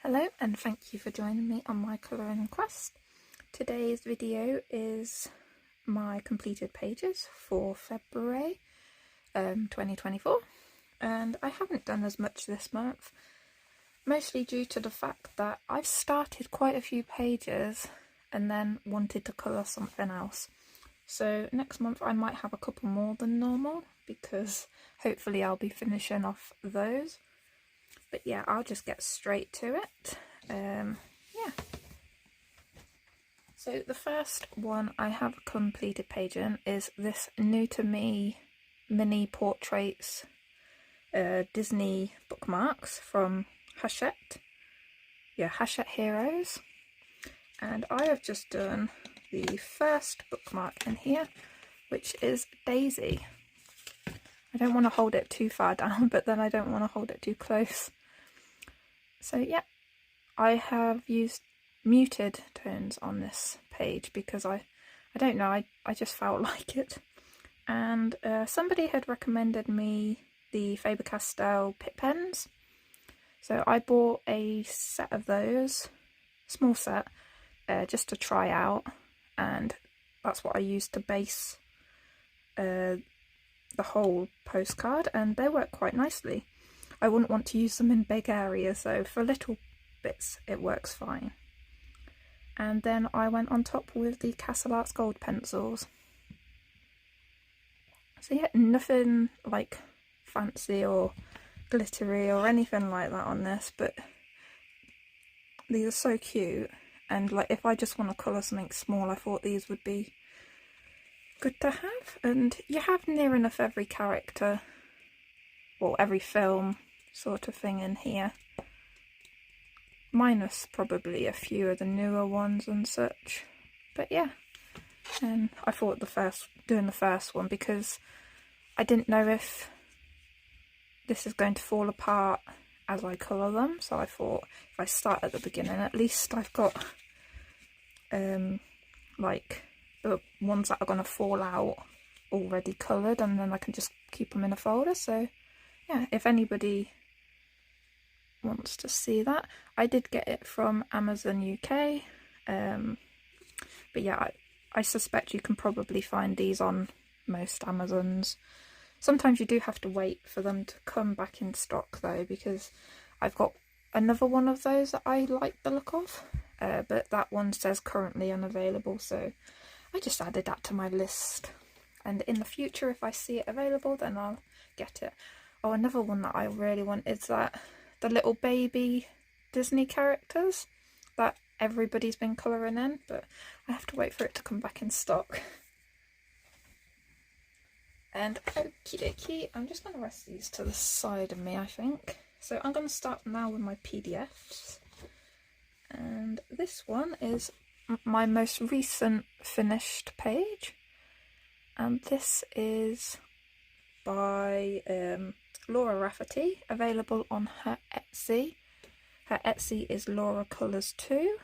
Hello and thank you for joining me on my colouring quest. Today's video is my completed pages for February 2024, and I haven't done as much this month, mostly due to the fact that I've started quite a few pages and then wanted to colour something else. So next month I might have a couple more than normal because hopefully I'll be finishing off those. But yeah, I'll just get straight to it. Yeah. So the first one I have a completed page in is this new to me mini portraits Disney bookmarks from Hachette. Yeah, Hachette Heroes. And I have just done the first bookmark in here, which is Daisy. I don't want to hold it too far down, but then I don't want to hold it too close. So yeah, I have used muted tones on this page because I don't know, I just felt like it. And somebody had recommended me the Faber-Castell Pitt pens. So I bought a set of those, small set, just to try out. And that's what I used to base the whole postcard, and they work quite nicely. I wouldn't want to use them in big areas, so for little bits it works fine. And then I went on top with the Castle Arts gold pencils. So yeah, nothing like fancy or glittery or anything like that on this, but these are so cute. And like, if I just want to colour something small, I thought these would be good to have. And you have near enough every character, well, every film sort of thing in here, minus probably a few of the newer ones and such. But yeah, and I thought doing the first one, because I didn't know if this is going to fall apart as I colour them, so I thought if I start at the beginning, at least I've got like the ones that are going to fall out already coloured, and then I can just keep them in a folder. So yeah, if anybody wants to see that, I did get it from Amazon UK, but yeah, I suspect you can probably find these on most Amazons. Sometimes you do have to wait for them to come back in stock though, because I've got another one of those that I like the look of, but that one says currently unavailable, so I just added that to my list, and in the future if I see it available then I'll get it. Oh, another one that I really want is that the little baby Disney characters that everybody's been colouring in, but I have to wait for it to come back in stock. And okie dokie, I'm just going to rest these to the side of me, I think. So I'm going to start now with my PDFs. And this one is my most recent finished page. And this is by Laura Rafferty, available on her Etsy. Her Etsy is Laura Colours 2,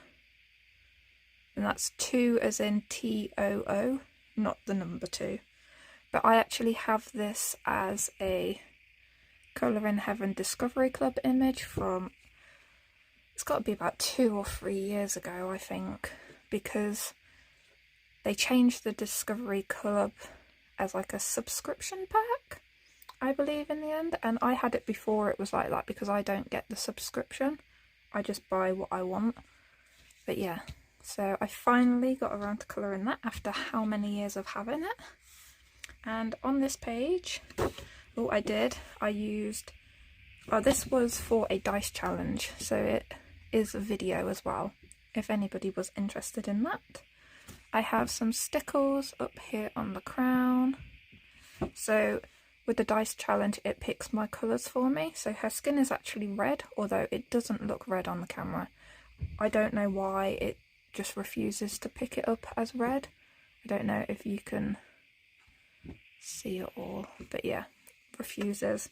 and that's 2 as in TOO, not the number 2. But I actually have this as a Colour in Heaven Discovery Club image from, it's got to be about 2 or 3 years ago, I think, because they changed the Discovery Club as like a subscription pack, I believe, in the end. And I had it before it was like that because I don't get the subscription, I just buy what I want. But yeah, so I finally got around to colouring that after how many years of having it. And on this page, I used, this was for a dice challenge, so it is a video as well, if anybody was interested in that. I have some stickles up here on the crown. So with the dice challenge, it picks my colours for me. So her skin is actually red, although it doesn't look red on the camera. I don't know why it just refuses to pick it up as red. I don't know if you can see it all, but yeah, refuses.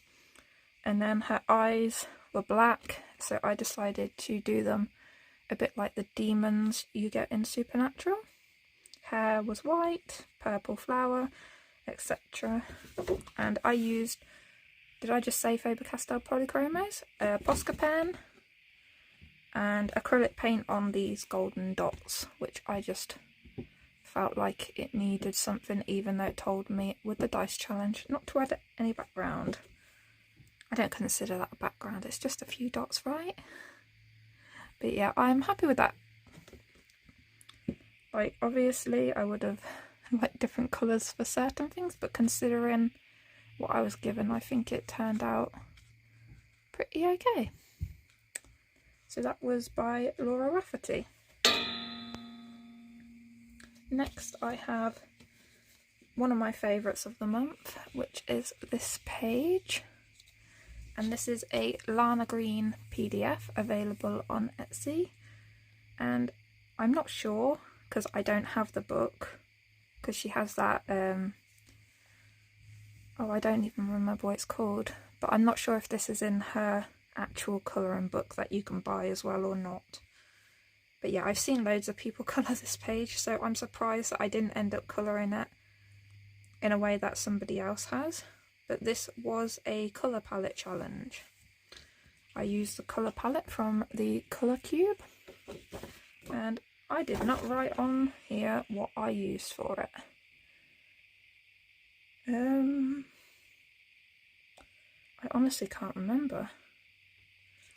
And then her eyes were black, so I decided to do them a bit like the demons you get in Supernatural. Hair was white, purple flower, etc. And I used, did I just say Faber-Castell Polychromos? Posca pen, and acrylic paint on these golden dots, which I just felt like it needed something, even though it told me with the dice challenge not to add any background. I don't consider that a background, it's just a few dots, right? But yeah, I'm happy with that. Like, obviously I would have like different colours for certain things, but considering what I was given, I think it turned out pretty okay. So that was by Laura Rafferty. Next I have one of my favourites of the month, which is this page. And this is a Lana Green PDF available on Etsy. And I'm not sure, because I don't have the book, because she has that, oh, I don't even remember what it's called. But I'm not sure if this is in her actual colouring book that you can buy as well or not. But yeah, I've seen loads of people colour this page, so I'm surprised that I didn't end up colouring it in a way that somebody else has. But this was a colour palette challenge. I used the colour palette from the Colour Cube, and I did not write on here what I used for it. I honestly can't remember.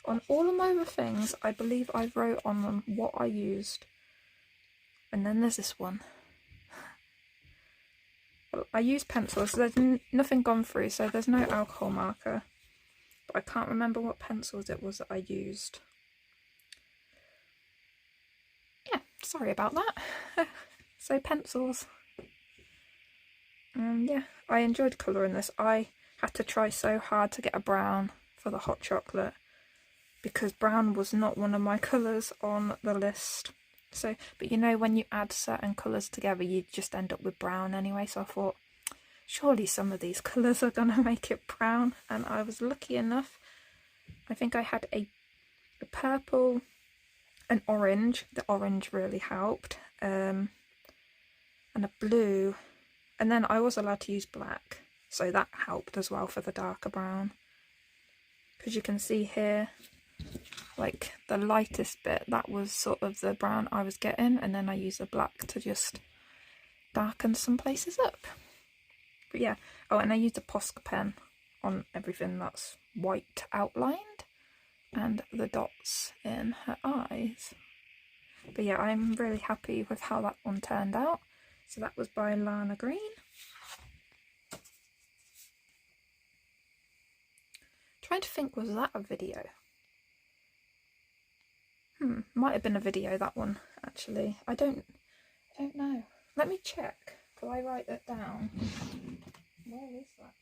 On all of my other things, I believe I wrote on them what I used. And then there's this one. Well, I used pencils, so there's nothing gone through, so there's no alcohol marker. But I can't remember what pencils it was that I used. Yeah, sorry about that. So pencils. Yeah, I enjoyed colouring this. I had to try so hard to get a brown for the hot chocolate, because brown was not one of my colours on the list. So, but you know, when you add certain colours together, you just end up with brown anyway. So I thought, surely some of these colours are going to make it brown. And I was lucky enough. I think I had a purple, an orange. The orange really helped. And a blue. And then I was allowed to use black. So that helped as well for the darker brown. Because you can see here, like the lightest bit, that was sort of the brown I was getting, and then I used the black to just darken some places up. But yeah, oh, and I used a Posca pen on everything that's white outlined, and the dots in her eyes. But yeah, I'm really happy with how that one turned out. So that was by Lana Green. Trying to think, was that a video? Might have been a video, that one, actually. I don't know. Let me check. Will I write that down? Where is that?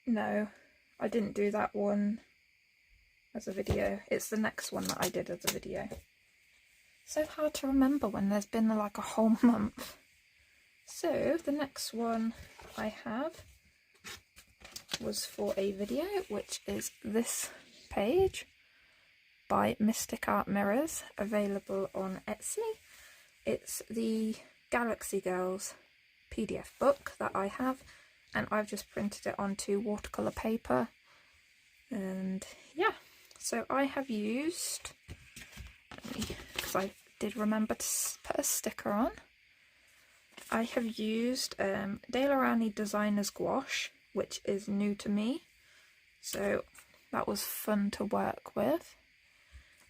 No, I didn't do that one as a video. It's the next one that I did as a video. So hard to remember when there's been like a whole month. So the next one I have was for a video, which is this page by Mystic Art Mirrors, available on Etsy. It's the Galaxy Girls PDF book that I have, and I've just printed it onto watercolour paper. And yeah, so I have used, because I did remember to put a sticker on, I have used Daler-Rowney Designer's Gouache, which is new to me, so that was fun to work with.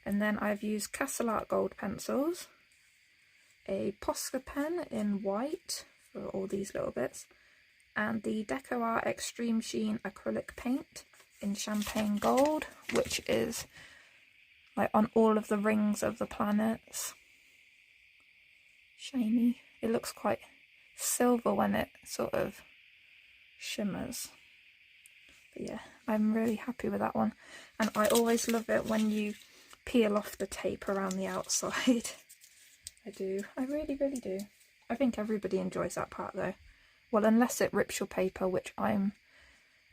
And then I've used Castle Art Gold pencils, a Posca pen in white for all these little bits, and the Deco Art Extreme Sheen acrylic paint in champagne gold, which is like on all of the rings of the planets. Shiny. It looks quite silver when it sort of shimmers. But yeah, I'm really happy with that one. And I always love it when you peel off the tape around the outside. I do. I really, really do. I think everybody enjoys that part though. Well, unless it rips your paper, which I'm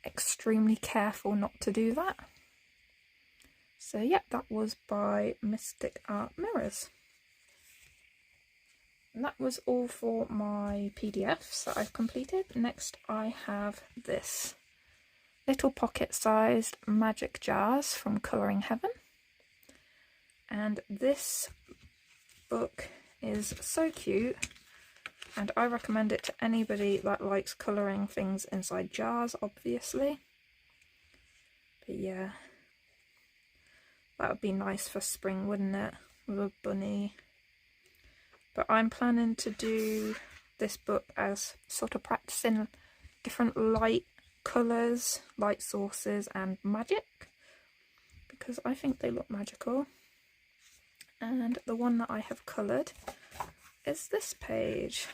extremely careful not to do that. So yeah, that was by Mystic Art Mirrors. And that was all for my PDFs that I've completed. Next I have this little pocket-sized magic jars from Colouring Heaven. And this book is so cute, and I recommend it to anybody that likes colouring things inside jars, obviously. But yeah, that would be nice for spring, wouldn't it? With a bunny. But I'm planning to do this book as sort of practicing different light colours, light sources and magic, because I think they look magical. And the one that I have coloured is this page.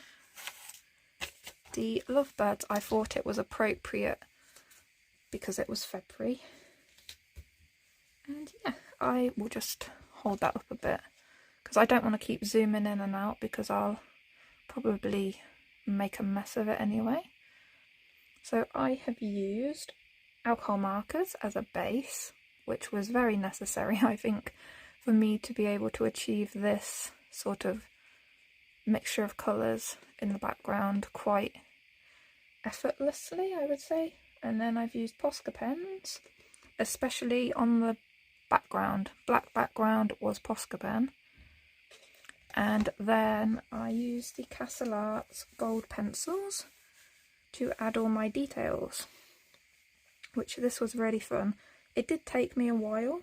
The lovebirds, I thought it was appropriate because it was February. And yeah, I will just hold that up a bit because I don't want to keep zooming in and out because I'll probably make a mess of it anyway. So I have used alcohol markers as a base, which was very necessary, I think, for me to be able to achieve this sort of mixture of colours in the background quite effortlessly, I would say. And then I've used Posca pens, especially on the background. Black background was Posca pen. And then I used the Castle Arts gold pencils to add all my details, which this was really fun. It did take me a while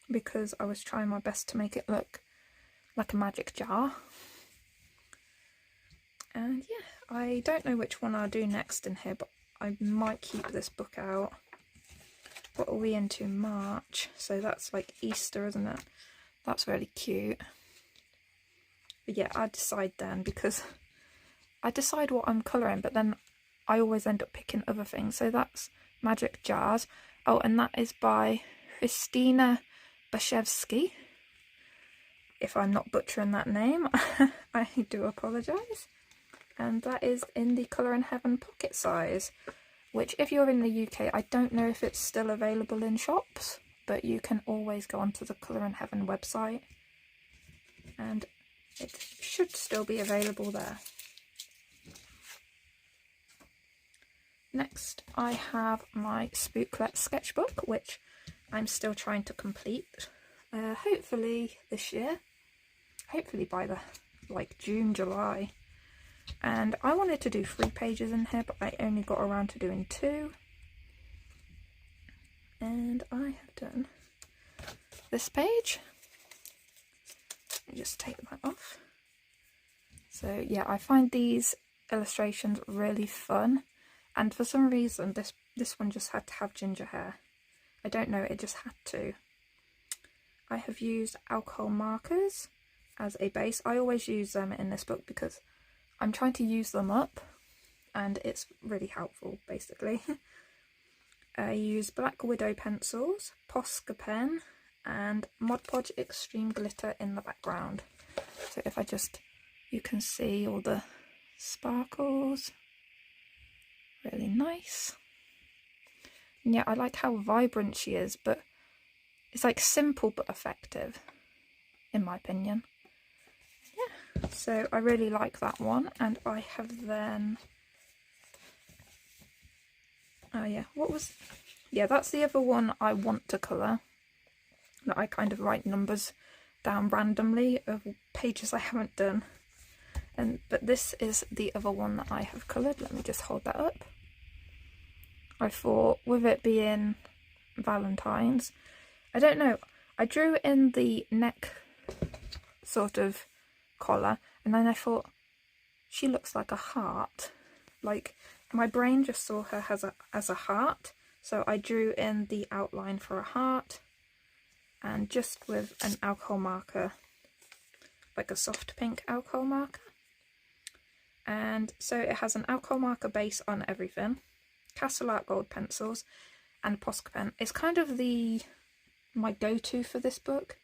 because I was trying my best to make it look like a magic jar. And yeah, I don't know which one I'll do next in here, but I might keep this book out. What are we into? March, so that's like Easter, isn't it? That's really cute. But yeah, I'll decide then, because I decide what I'm colouring, but then I always end up picking other things. So that's Magic Jars. Oh, and that is by Christina Bashevsky. If I'm not butchering that name, I do apologise. And that is in the Colouring Heaven pocket size, which if you're in the UK, I don't know if it's still available in shops, but you can always go onto the Colouring Heaven website and it should still be available there. Next I have my Spooklet sketchbook, which I'm still trying to complete, hopefully this year, hopefully by the June, July. And I wanted to do 3 pages in here, but I only got around to doing 2. And I have done this page. Let me just take that off. So yeah, I find these illustrations really fun, and for some reason this one just had to have ginger hair. I don't know, it just had to. I have used alcohol markers as a base. I always use them in this book because I'm trying to use them up and it's really helpful, basically. I use Black Widow pencils, Posca pen and Mod Podge Extreme Glitter in the background. So if I just, you can see all the sparkles, really nice. And yeah, I like how vibrant she is, but it's like simple but effective, in my opinion. Yeah, so I really like that one. And I have then, oh yeah, that's the other one I want to colour, that I kind of write numbers down randomly of pages I haven't done. But this is the other one that I have coloured. Let me just hold that up. I thought, with it being Valentine's, I don't know, I drew in the neck sort of collar, and then I thought, she looks like a heart. Like, my brain just saw her as a heart, so I drew in the outline for a heart, and just with an alcohol marker, like a soft pink alcohol marker. And so it has an alcohol marker base on everything, Castle Art gold pencils and Posca pen. It's kind of my go-to for this book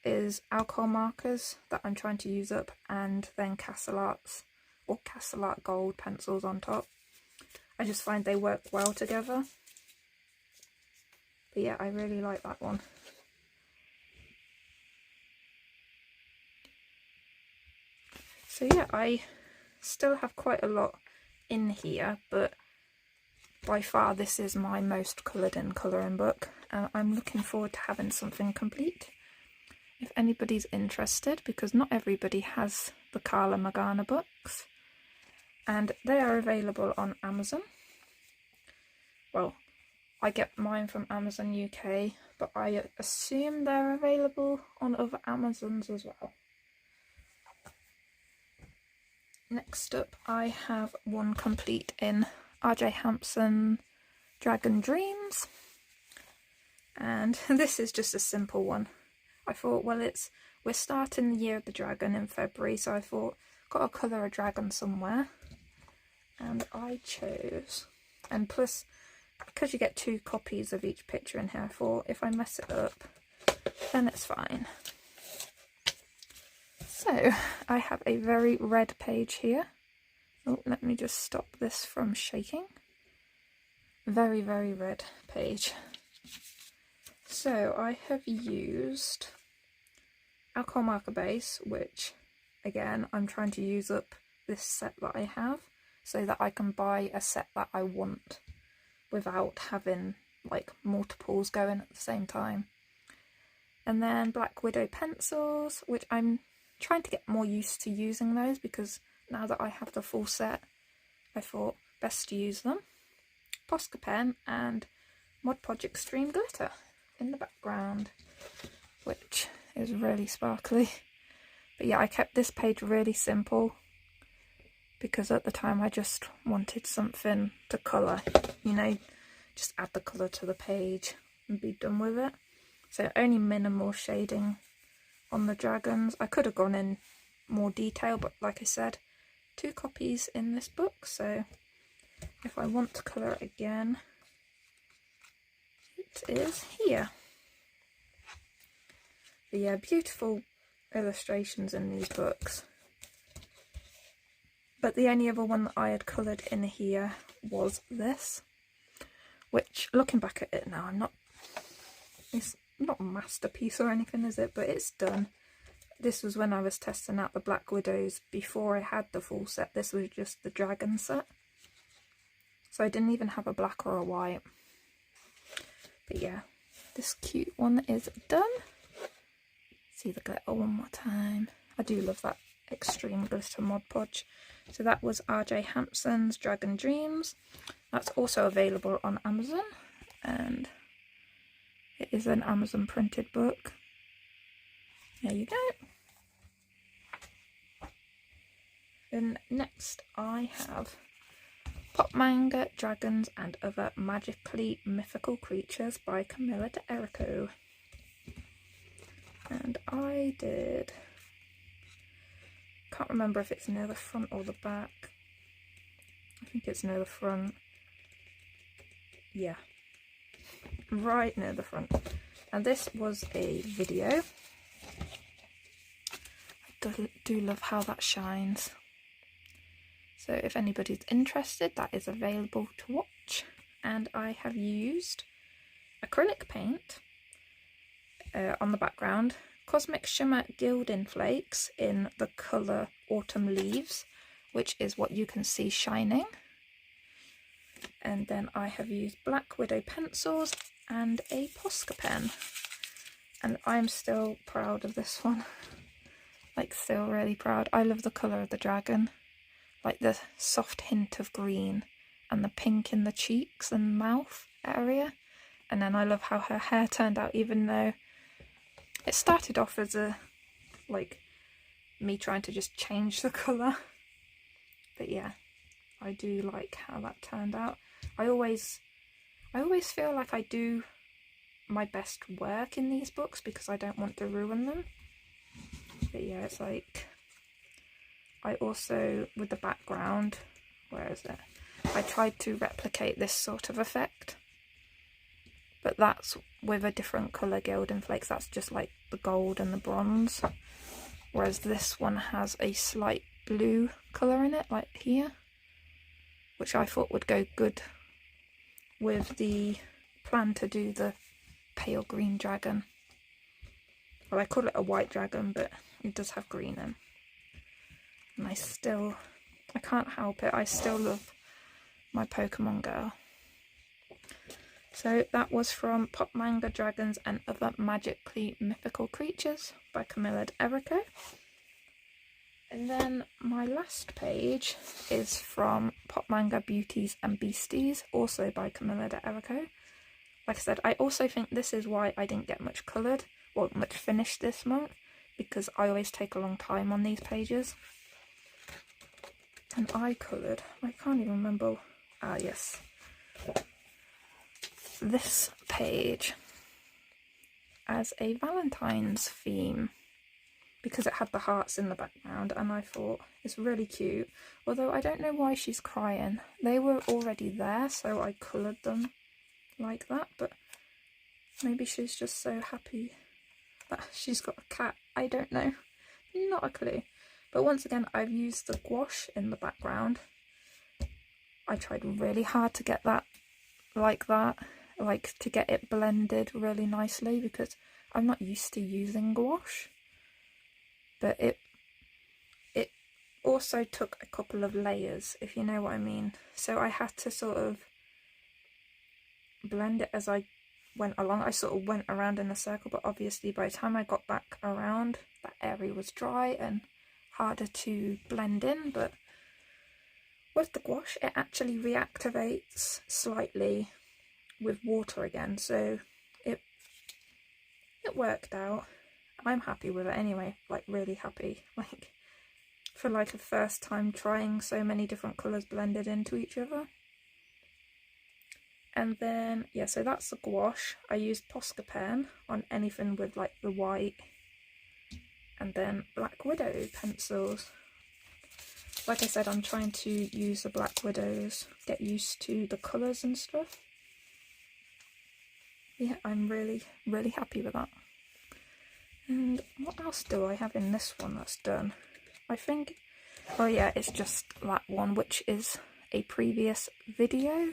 is alcohol markers that I'm trying to use up, and then Castle Arts or Castle Art gold pencils on top. I just find they work well together. But yeah, I really like that one. So yeah, I still have quite a lot in here, but by far this is my most coloured in colouring book, and I'm looking forward to having something complete. If anybody's interested, because not everybody has the Carla Magana books, and they are available on Amazon. Well, I get mine from Amazon UK, but I assume they're available on other Amazons as well. Next up, I have one complete in R.J. Hampson Dragon Dreams, and this is just a simple one. I thought, well, we're starting the Year of the Dragon in February, so I thought, got to colour a dragon somewhere, and I chose, and plus, because you get 2 copies of each picture in here, I thought if I mess it up, then it's fine. So, I have a very red page here. Oh, let me just stop this from shaking. Very, very red page. So, I have used alcohol marker base, which, again, I'm trying to use up this set that I have, so that I can buy a set that I want without having, like, multiples going at the same time. And then Black Widow pencils, which I'm trying to get more used to using those, because now that I have the full set, I thought best to use them. Posca pen and Mod Podge Extreme glitter in the background, which is really sparkly. But yeah, I kept this page really simple because at the time I just wanted something to colour, you know, just add the colour to the page and be done with it. So only minimal shading on the dragons. I could have gone in more detail, but like I said, 2 copies in this book, so if I want to colour it again, it is here. But yeah, beautiful illustrations in these books. But the only other one that I had coloured in here was this, which, looking back at it now, it's not a masterpiece or anything, is it? But it's done. This was when I was testing out the Black Widows before I had the full set. This was just the dragon set. So I didn't even have a black or a white. But yeah, this cute one is done. See the glitter one more time. I do love that extreme glitter Mod Podge. So that was R.J. Hampson's Dragon Dreams. That's also available on Amazon, and it is an Amazon printed book. There you go. And next I have Pop Manga, Dragons and Other Magically Mythical Creatures by Camilla de Erico. And I did, can't remember if it's near the front or the back. I think it's near the front. Yeah, right near the front. And this was a video. I do love how that shines. So if anybody's interested, that is available to watch. And I have used acrylic paint on the background, Cosmic Shimmer Gilding Flakes in the colour Autumn Leaves, which is what you can see shining. And then I have used Black Widow pencils and a Posca pen. And I'm still proud of this one. Like, still really proud. I love the colour of the dragon. Like the soft hint of green and the pink in the cheeks and mouth area. And then I love how her hair turned out, even though it started off as a, like, me trying to just change the colour. But yeah, I do like how that turned out. I always feel like I do my best work in these books because I don't want to ruin them. But yeah, it's like, I also, with the background, where is it? I tried to replicate this sort of effect, but that's with a different colour gilding flakes. That's just like the gold and the bronze, whereas this one has a slight blue colour in it, like here, which I thought would go good with the plan to do the pale green dragon. Well, I call it a white dragon, but it does have green in. and I can't help it, I still love my Pokemon girl. So that was from Pop Manga Dragons and Other Magically Mythical Creatures by Camilla d'Errico. And then my last page is from Pop Manga Beauties and Beasties, also by Camilla d'Errico. Like I said, I also think this is why I didn't get much coloured, or much finished this month, because I always take a long time on these pages. And I coloured, I can't even remember, yes, this page as a Valentine's theme, because it had the hearts in the background, and I thought it's really cute. Although I don't know why she's crying. They were already there, so I coloured them like that, but maybe she's just so happy that she's got a cat. I don't know. Not a clue. But once again, I've used the gouache in the background. I tried really hard to get that like that, like to get it blended really nicely, because I'm not used to using gouache. But it also took a couple of layers, if you know what I mean. So I had to sort of blend it as I went along. I sort of went around in a circle, but obviously by the time I got back around, that area was dry and harder to blend in. But with the gouache, it actually reactivates slightly with water again, so it worked out. I'm happy with it anyway, like really happy, like for like a first time trying so many different colours blended into each other. And then, yeah, so that's the gouache. I used Posca pen on anything with like the white, and then Black Widow pencils. Like I said, I'm trying to use the Black Widows, get used to the colours and stuff. Yeah, I'm really, really happy with that. And what else do I have in this one that's done? I think, oh yeah, it's just that one, which is a previous video.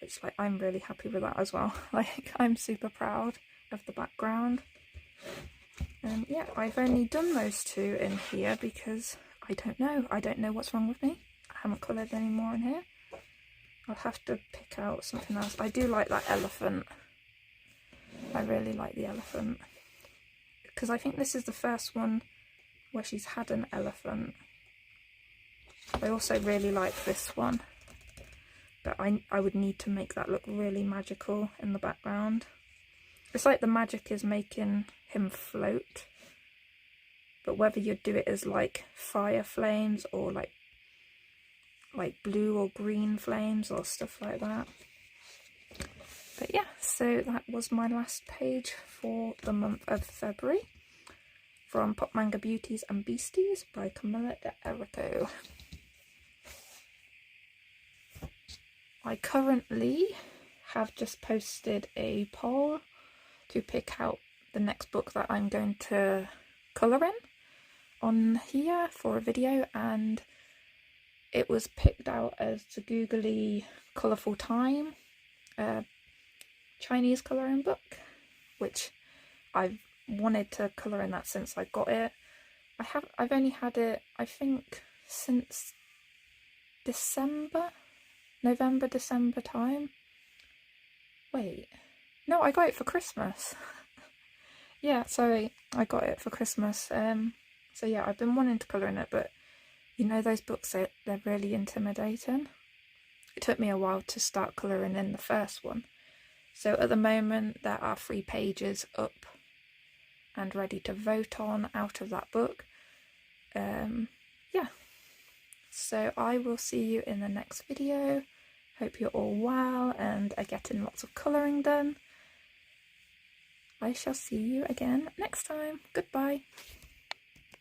It's like, I'm really happy with that as well. Like, I'm super proud of the background. And yeah, I've only done those two in here because I don't know what's wrong with me. I haven't coloured any more in here. I'll have to pick out something else. I do like that elephant. I really like the elephant, because I think this is the first one where she's had an elephant. I also really like this one, but I would need to make that look really magical in the background. It's like the magic is making him float, but whether you do it as like fire flames or like blue or green flames or stuff like that. But yeah, so that was my last page for the month of February from Pop Manga Beauties and Beasties by Camilla d'Errico. I currently have just posted a poll to pick out the next book that I'm going to colour in on here for a video, and it was picked out as the Googly Colourful Time Chinese colouring book, which I've wanted to colour in that since I got it. I've only had it, I think, since November, December time. Wait, no, I got it for Christmas. Yeah, sorry, I got it for Christmas. So yeah, I've been wanting to colour in it, but you know those books, they're really intimidating. It took me a while to start colouring in the first one. So at the moment there are 3 pages up and ready to vote on out of that book. Yeah, so I will see you in the next video. Hope you're all well and are getting lots of colouring done. I shall see you again next time. Goodbye.